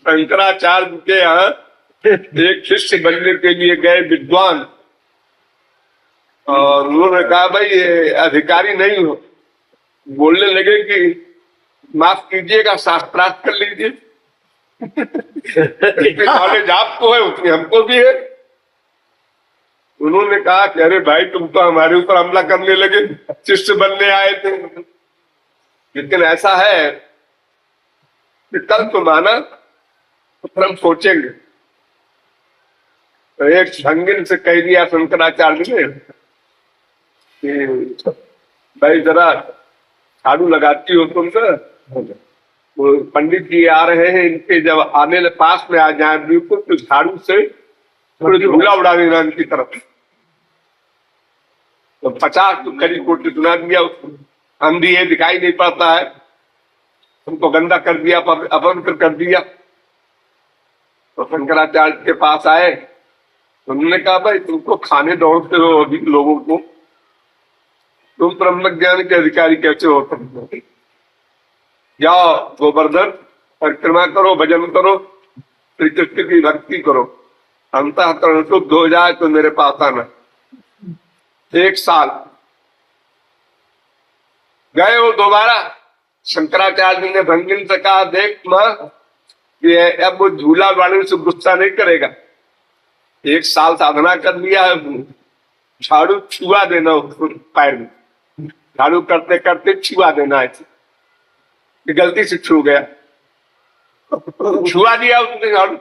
शंकराचार्य के यहाँ एक शिष्य बनने के लिए गए विद्वान, और उन्होंने कहा भाई ये अधिकारी नहीं हो। बोलने लगे कि माफ कीजिएगा, शास्त्रार्थ कर लीजिए। जितनी नॉलेज आपको है उतनी हमको भी है। उन्होंने कहा कि अरे भाई तुम तो हमारे ऊपर हमला करने लगे, शिष्य बनने आए थे। लेकिन ऐसा है कि कल तुम आना तो फिर हम सोचेंगे। तो एक भंगिन से कह दिया शंकराचार्य ने कि भाई जरा झाड़ू लगाती हो तुम से। वो पंडित जी आ रहे हैं, इनके जब आने पास में आ जाए बिल्कुल तो झाड़ू से थोड़ी धूला उड़ा देना इनकी तरफ। तो 50 तो करी कोटि सुना दिया उसको। अंधी है, दिखाई नहीं पड़ता है, उनको गंदा कर दिया, अपवित्र कर दिया। तो शंकराचार्य के पास आए, उन्होंने कहा भाई तुमको खाने दौड़ते हो अभी लोगों को, तुम ब्रह्म ज्ञान के अधिकारी कैसे हो सकते? जाओ गोवर्धन परिक्रमा करो, भजन करो, श्री कृष्ण की भक्ति करो, अंतःकरण शुद्ध हो जाए तो मेरे पास आना। 1 साल गए वो दोबारा। शंकराचार्य ने भंगिन से कहा देख मां, ये अब वो झूला वाले से गुस्सा नहीं करेगा। 1 साल साधना कर लिया है, झाड़ू छुआ देना उसको पैर में, झाड़ू करते करते छुआ देना है। गलती से छू गया, छुआ दिया उसने झाड़ू।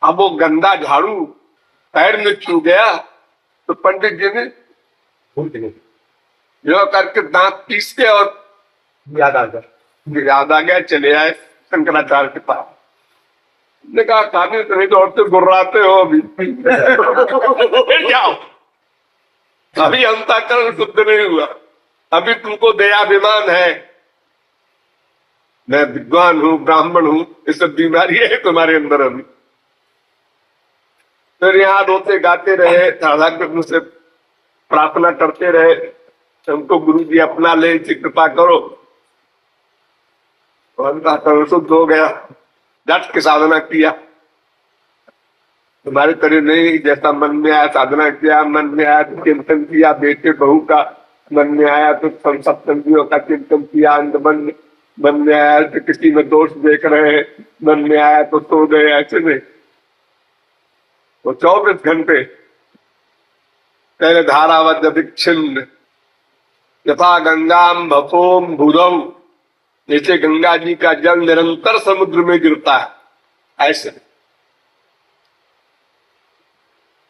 अब वो गंदा झाड़ू पैर में छू गया तो पंडित जी ने जो करके दांत पीस के और याद आ गया, चले आए शंकराचार्य के पास। ने कहा खाने तो नहीं दौड़ते गुर्राते हो अभी। जाओ, अभी अंतःकरण शुद्ध नहीं हुआ, अभी तुमको दयाभिमान है, मैं विद्वान हूं, ब्राह्मण हूं, ये सब बीमारी है तुम्हारे अंदर अभी। फिर यहाँ रोते गाते रहे, राधा कृष्ण से प्रार्थना करते रहे, हमको गुरु जी अपना ले, कृपा करो। अंतःकरण शुद्ध हो गया, डट के साधना किया। तुम्हारे तरह नहीं, जैसा मन में आया साधना किया, मन में आया तो चिंतन किया, बेटे बहू का मन में आया तो सप्तमियों का चिंतन किया, मन में आया तो किसी में दोष देख रहे हैं, मन में आया तो सो गए, ऐसे नहीं। वो 24 घंटे पहले धारावत विच्छिन्न यथा गंगाम भफोम भूदौ, जैसे गंगा जी का जल निरंतर समुद्र में गिरता है ऐसे।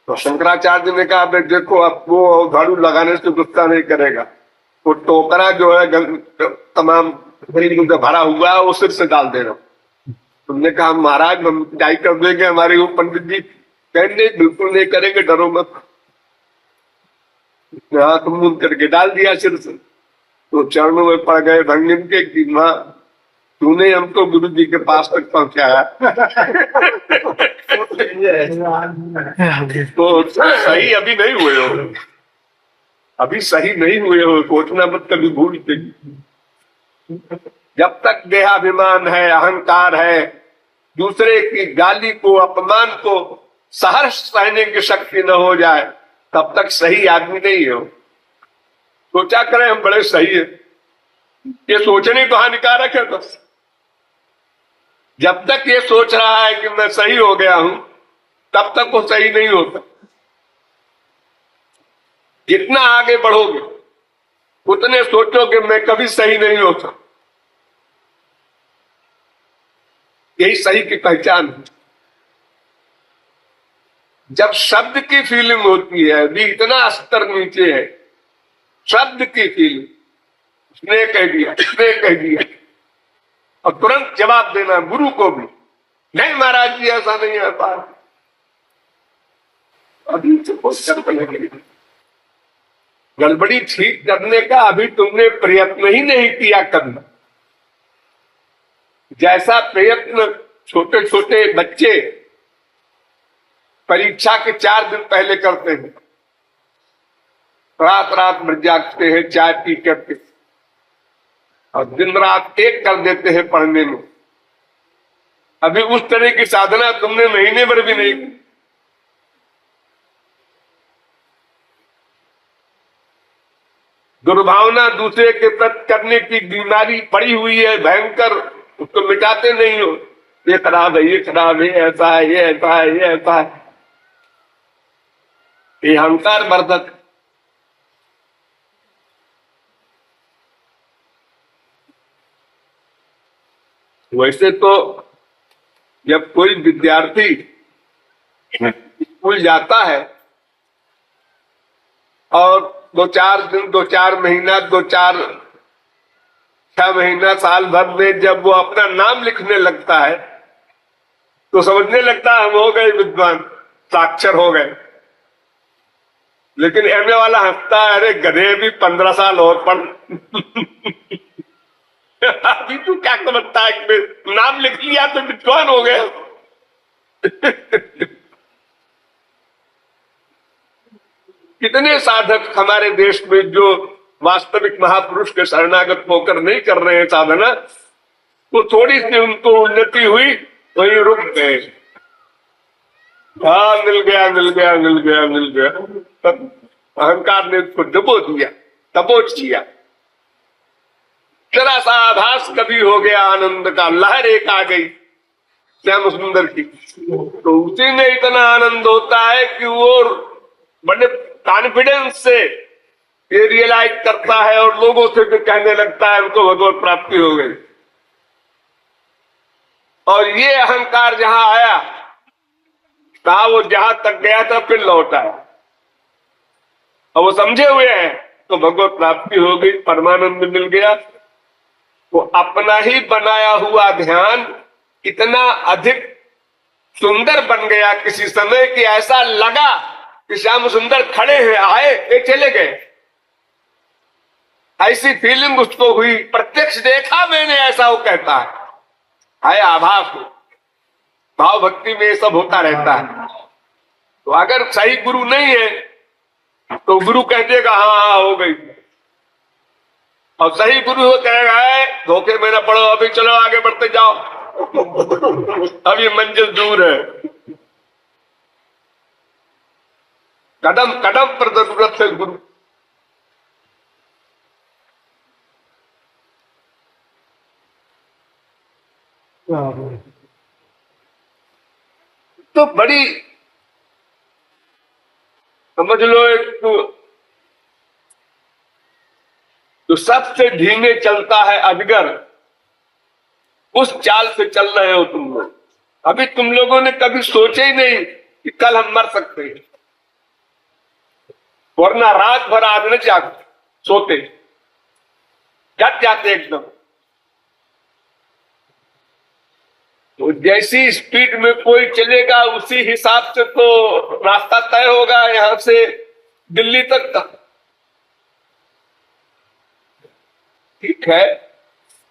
तो शंकराचार्य ने कहा भाई देखो, अब वो झाड़ू लगाने से गुस्सा नहीं करेगा, वो टोकरा जो है तमाम से भरा हुआ है वो सिर से डाल देना। तुमने कहा महाराज हम पिटाई कर देंगे हमारे वो पंडित जी। कहने बिल्कुल नहीं करेंगे, डरो मत। हाँ तुम मुंह करके डाल दिया सिर से। तो चरणों में पड़ गए भंगिन के कि माँ तूने हमको गुरु जी के पास तक पहुंचाया। तो सही अभी नहीं हुए हो, अभी सही नहीं हुए हो, सोचना मत कभी भूल के। जब तक देहाभिमान है, अहंकार है, दूसरे की गाली को, अपमान को सहर्ष सहने की शक्ति न हो जाए, तब तक सही आदमी नहीं हो। सोचा करें हम बड़े सही है, ये सोचने तो हानिकारक है। तो जब तक ये सोच रहा है कि मैं सही हो गया हूं, तब तक वो सही नहीं होता। जितना आगे बढ़ोगे उतने सोचोगे मैं कभी सही नहीं होता। यही सही की पहचान है। जब शब्द की फीलिंग होती है, अभी इतना स्तर नीचे है, शब्द की फीलिंग, उसने कह दिया, इसने कह दिया, और तुरंत जवाब देना गुरु को भी, नहीं महाराज जी ऐसा नहीं है बात। अभी से गड़बड़ी ठीक करने का अभी तुमने प्रयत्न ही नहीं किया करना। जैसा प्रयत्न छोटे छोटे बच्चे परीक्षा के 4 दिन पहले करते हैं, रात रात भर जागते हैं चाय पी करके, और दिन रात एक कर देते हैं पढ़ने में। अभी उस तरह की साधना तुमने महीने भर भी नहीं की। दुर्भावना दूसरे के प्रति करने की बीमारी पड़ी हुई है भयंकर, उसको मिटाते नहीं हो। ये खराब है, ये खराब है, ऐसा है, ये ऐसा है, ये ऐसा है, ये अहंकार वर्धक। वैसे तो जब कोई विद्यार्थी स्कूल जाता है और 2-4 दिन, 2-4 महीना, 2-4-6 महीना, साल भर में जब वो अपना नाम लिखने लगता है तो समझने लगता है हम हो गए विद्वान, साक्षर हो गए। लेकिन एमए वाला हंसता है, अरे गधे भी 15 साल और पढ़ अभी तू क्या समझता है कि नाम लिख लिया तो विद्वान हो गए। कितने साधक हमारे देश में जो वास्तविक महापुरुष के शरणागत होकर नहीं कर रहे हैं साधना, वो थोड़ी सी उनको उन्नति हुई वहीं रुक गए। हाँ, मिल गया मिल गया मिल गया मिल गया, तब अहंकार ने उसको दबो दिया, दबोच दिया। जरा सा आभास कभी हो गया आनंद का, लहर एक आ गई श्याम सुंदर की, तो उसी में इतना आनंद होता है कि वो बड़े कॉन्फिडेंस से ये रियलाइज करता है और लोगों से भी कहने लगता है उनको भगवत प्राप्ति हो गई। और ये अहंकार जहां आया कहा, वो जहां तक गया था फिर लौट आया, और वो समझे हुए हैं तो भगवत प्राप्ति हो गई, परमानंद मिल गया। वो अपना ही बनाया हुआ ध्यान इतना अधिक सुंदर बन गया किसी समय कि ऐसा लगा कि श्याम सुंदर खड़े हैं, आए, ये चले गए, ऐसी फीलिंग उसको हुई। प्रत्यक्ष देखा मैंने, ऐसा वो कहता है आभास हो। भाव भक्ति में ये सब होता रहता है। तो अगर सही गुरु नहीं है तो गुरु कह देगा हाँ हो गई, और सही गुरु हो कहेगा धोखे में न पड़ो, अभी चलो आगे बढ़ते जाओ, अभी मंजिल दूर है। कदम कदम पर जरूरत है गुरु। तो बड़ी समझ लो, एक तो सबसे धीमे चलता है अजगर, उस चाल से चल रहे हो तुम लोग। अभी तुम लोगों ने कभी सोचे ही नहीं कि कल हम मर सकते हैं, वरना रात भर आज न जाग सोते, जग जाते एकदम। तो जैसी स्पीड में कोई चलेगा उसी हिसाब से तो रास्ता तय होगा यहां से दिल्ली तक का। ठीक है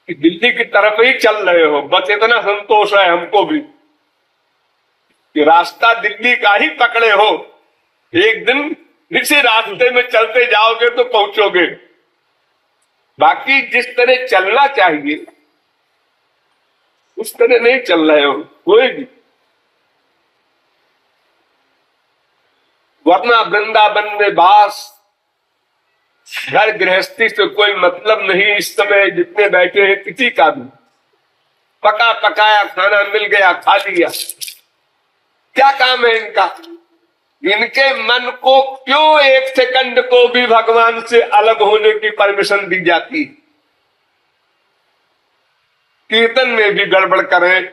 कि दिल्ली की तरफ ही चल रहे हो, बस इतना संतोष है हमको भी कि रास्ता दिल्ली का ही पकड़े हो। एक दिन इसी रास्ते में चलते जाओगे तो पहुंचोगे। बाकी जिस तरह चलना चाहिए उस तरह नहीं चल रहे हो कोई भी, वरना वृंदावन में वास, घर गृहस्थी से कोई मतलब नहीं इस समय जितने बैठे हैं किसी का भी। पका पकाया खाना मिल गया, खा लिया, क्या काम है इनका? इनके मन को क्यों एक सेकंड को भी भगवान से अलग होने की परमिशन दी जाती? कीर्तन में भी गड़बड़ करें,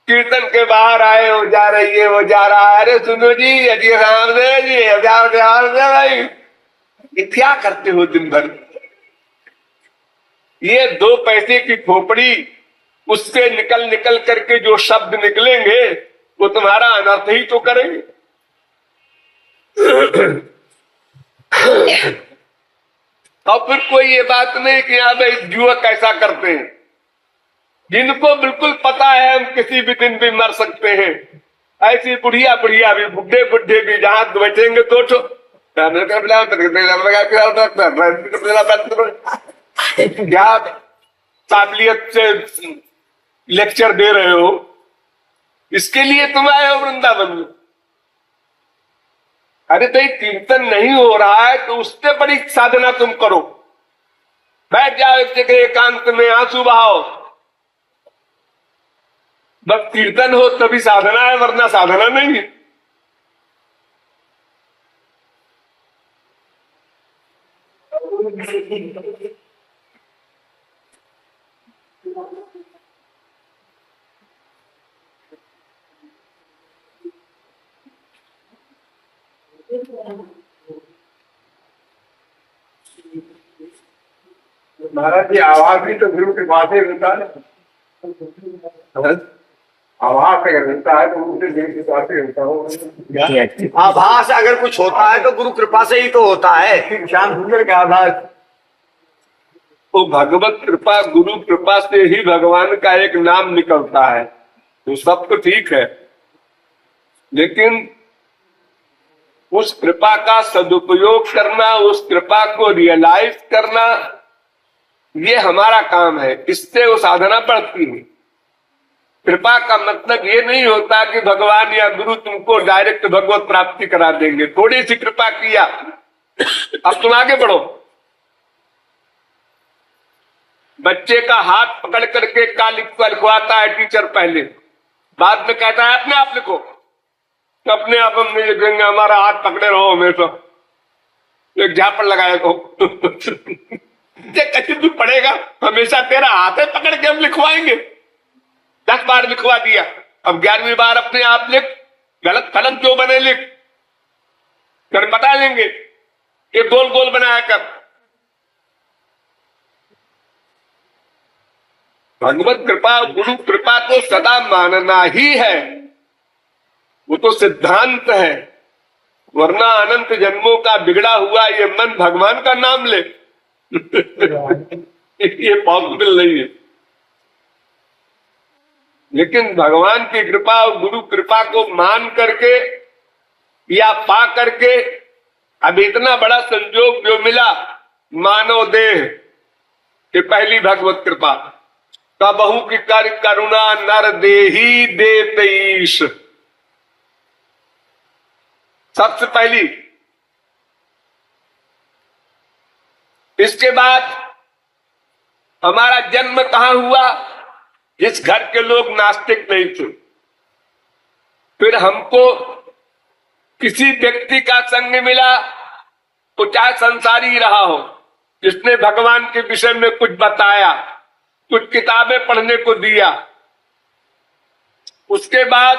कीर्तन के बाहर आए, वो जा रही है, वो जा रहा है, अरे सुनो जी, अजय राम दे जी, भाई ये क्या करते हो दिन भर? ये 2 पैसे की खोपड़ी, उससे निकल निकल करके जो शब्द निकलेंगे वो तुम्हारा अनर्थ ही तो करेंगे। और फिर कोई ये बात नहीं कि हाँ भाई युवक कैसा करते हैं, जिनको बिल्कुल पता है हम किसी भी दिन भी मर सकते हैं। ऐसी बुढ़िया बुढ़िया भी, बुढ़े बुढ़े भी जहां बैठेंगे दो ठो क्या काबिलियत से लेक्चर दे रहे हो, इसके लिए तुम आए हो वृंदावन में। अरे तो कीर्तन नहीं हो रहा है तो उससे बड़ी साधना तुम करो। बैठ जाओ एक जगह एकांत में, आंसू बहाओ, बस कीर्तन हो तभी साधना है, वरना साधना नहीं है। महाराज जी आवाज भी तो गुरु के पास ही मिलता है, आवाज अगर मिलता है तो उनसे गुरु के पास ही मिलता हूँ। आभास अगर कुछ होता है तो गुरु कृपा से ही तो होता है। श्याम सुंदर का आभास तो भगवत कृपा, गुरु कृपा से ही भगवान का एक नाम निकलता है। तो सब तो ठीक है, लेकिन उस कृपा का सदुपयोग करना, उस कृपा को रियलाइज करना, ये हमारा काम है। इससे वो साधना बढ़ती है। कृपा का मतलब ये नहीं होता कि भगवान या गुरु तुमको डायरेक्ट भगवत प्राप्ति करा देंगे। थोड़ी सी कृपा किया, अब तुम आगे बढ़ो। बच्चे का हाथ पकड़ करके का लिखवाता है टीचर, पहले बाद में कहता है अपने आप लिखो, तो अपने आप हम नहीं लिखेंगे, हमारा हाथ पकड़े रहो हमेशा, एक झापड़ लगाए को कैसे तू पढ़ेगा, हमेशा तेरा हाथ है पकड़ के हम लिखवाएंगे। 10 बार लिखवा दिया, अब 11वीं बार अपने आप लिख, गलत फलत जो बने लिख कर बता देंगे, ये गोल गोल बनाया कर। भगवत कृपा, गुरु कृपा को सदा मानना ही है, वो तो सिद्धांत है। वरना अनंत जन्मों का बिगड़ा हुआ ये मन भगवान का नाम ले ये पॉसिबल नहीं है। लेकिन भगवान की कृपा और गुरु कृपा को मान करके या पा करके अब इतना बड़ा संयोग जो मिला, मानव देह कि पहली भगवत कृपा, कबहू की कर करुणा नर देही देतईश, सबसे पहली। इसके बाद हमारा जन्म कहां हुआ, जिस घर के लोग नास्तिक नहीं थे। फिर हमको किसी व्यक्ति का संग मिला, तो चाहे संसारी रहा हो, जिसने भगवान के विषय में कुछ बताया, कुछ किताबें पढ़ने को दिया। उसके बाद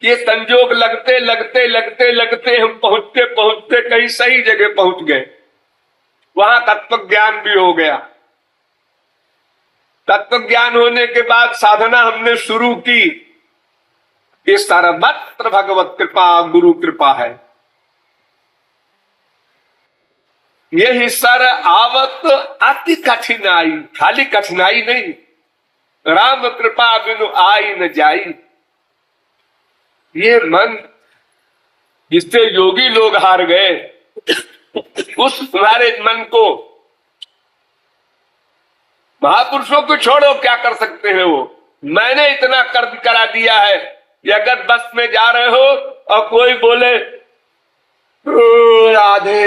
ये संजोग लगते लगते लगते लगते हम पहुंचते पहुंचते कहीं सही जगह पहुंच गए। वहां तत्व ज्ञान भी हो गया। तत्व ज्ञान होने के बाद साधना हमने शुरू की। ये सर्वत्र भगवत कृपा, गुरु कृपा है। यही सर आवत अति कठिनाई, खाली कठिनाई नहीं, राम कृपा बिनु आई न जाई। ये मन जिससे योगी लोग हार गए, उस तुम्हारे मन को महापुरुषों को छोड़ो, क्या कर सकते हैं वो। मैंने इतना कर करा दिया है कि अगर बस में जा रहे हो और कोई बोले राधे,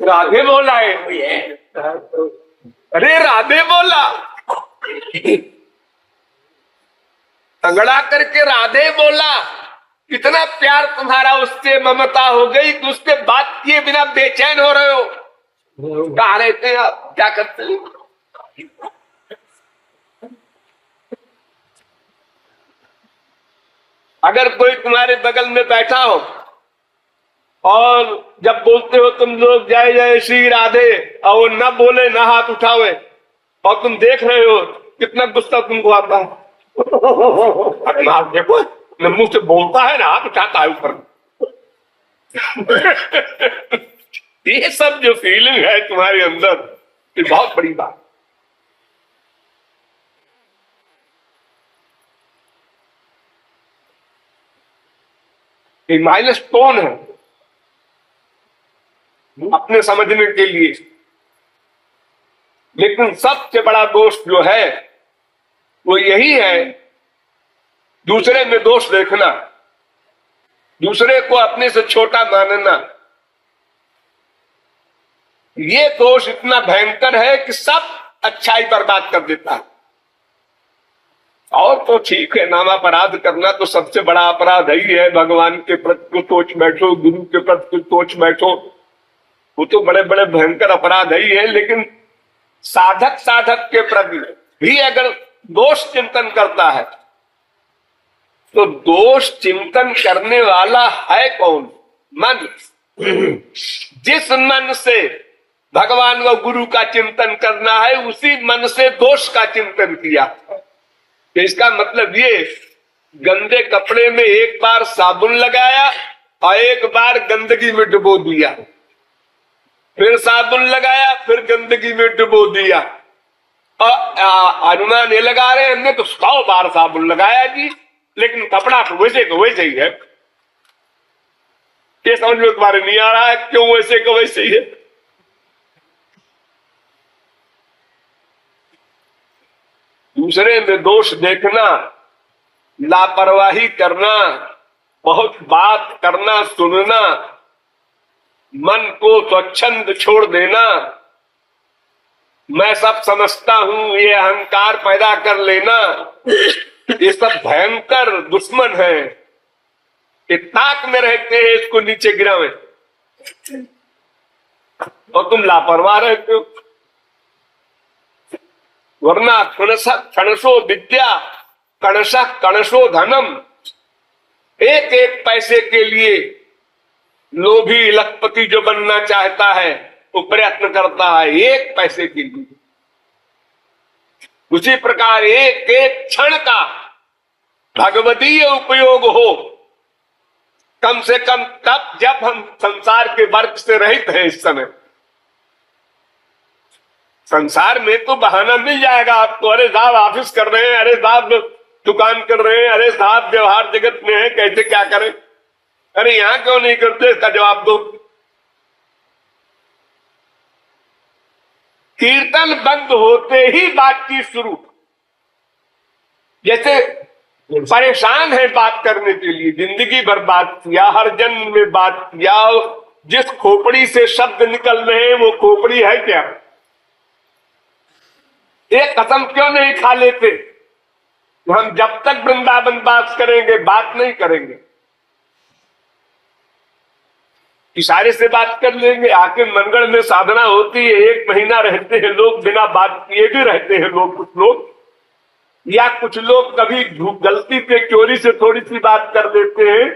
राधे बोला है, अरे राधे बोला, तगड़ा करके राधे बोला, इतना प्यार तुम्हारा उससे, ममता हो गई कि उसके बात किए बिना बेचैन हो रहे हो। कहाँ रहते हैं आप, क्या करते हैं? अगर कोई तुम्हारे बगल में बैठा हो और जब बोलते हो तुम लोग जय जय श्री राधे, और वो न बोले न हाथ उठावे, और तुम देख रहे हो कितना गुस्सा तुमको आता है। देखो न मुंह से बोलता है ना हाथ उठाता है ऊपर। ये सब जो फीलिंग है तुम्हारे अंदर, ये बहुत बड़ी बात। ये माइलस्टोन है अपने समझने के लिए। लेकिन सबसे बड़ा दोष जो है वो यही है, दूसरे में दोष देखना, दूसरे को अपने से छोटा मानना। ये दोष इतना भयंकर है कि सब अच्छाई बर्बाद कर देता है। और तो ठीक है, नामापराध करना तो सबसे बड़ा अपराध ही है। भगवान के प्रति को सोच बैठो, गुरु के प्रति को सोच बैठो, वो तो बड़े बड़े भयंकर अपराध ही है। लेकिन साधक के प्रति भी अगर दोष चिंतन करता है तो दोष चिंतन करने वाला है कौन? मन। जिस मन से भगवान व गुरु का चिंतन करना है, उसी मन से दोष का चिंतन किया। तो इसका मतलब ये, गंदे कपड़े में एक बार साबुन लगाया और एक बार गंदगी में डुबो दिया, फिर साबुन लगाया, फिर गंदगी में डुबो दिया। और अनुमान ये लगा रहे हैं हमने तो 100 बार साबुन लगाया जी, लेकिन कपड़ा तो वैसे का वैसे ही है। ये समझ में तुम्हारे नहीं आ रहा है क्यों वैसे का वैसे ही है। दूसरे में दोष देखना, लापरवाही करना, बहुत बात करना, सुनना, मन को स्वच्छंद छोड़ देना, मैं सब समझता हूं, ये अहंकार पैदा कर लेना, ये सब भयंकर दुश्मन है। ये ताक में रहते हैं इसको नीचे गिरावे, और तुम लापरवाह रहते हो। वरना क्षणशो विद्या, कणशो धनम। एक एक पैसे के लिए लोभी लखपति जो बनना चाहता है वो प्रयत्न करता है एक पैसे के लिए। उसी प्रकार एक एक क्षण का भगवतीय उपयोग हो, कम से कम तब जब हम संसार के वर्ग से रहित हैं। इस समय संसार में तो बहाना मिल जाएगा आपको, अरे साहब ऑफिस कर रहे हैं, अरे साहब दुकान कर रहे हैं, अरे साहब व्यवहार जगत में है, कैसे क्या करें, अरे यहां क्यों नहीं करते, इसका जवाब दो। कीर्तन बंद होते ही बातचीत शुरू। जैसे परेशान है बात करने के लिए, जिंदगी भर बात किया, हर जन्म में बात किया, जिस खोपड़ी से शब्द निकल रहे हैं वो खोपड़ी है क्या? एक कसम क्यों नहीं खा लेते? हम जब तक वृंदावन बात करेंगे बात नहीं करेंगे, इशारे से बात कर लेंगे। आके मंगल में साधना होती है, 1 महीना रहते हैं लोग, बिना बात किए भी रहते हैं लोग, कुछ लोग, या कुछ लोग कभी गलती से चोरी से थोड़ी सी बात कर देते हैं।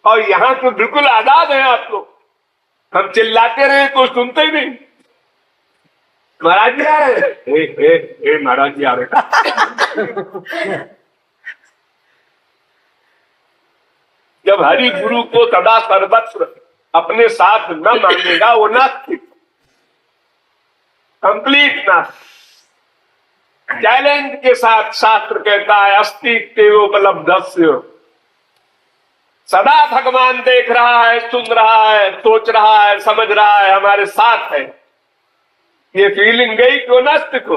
और यहां तो बिल्कुल आजाद है आप लोग, हम चिल्लाते रहे तो सुनते ही नहीं। महाराज जी आ रहे, महाराज जी आ रहे। जब हरि गुरु को सदा सर्वत्र अपने साथ न मानेगा वो नास्तिक, कंप्लीट नास्तिक। चैलेंज के साथ शास्त्र कहता है अस्ति तेवोपलब्धस्य। सदा भगवान देख रहा है, सुन रहा है, सोच रहा है, समझ रहा है, हमारे साथ है। ये फीलिंग गई क्यों नास्तिक को?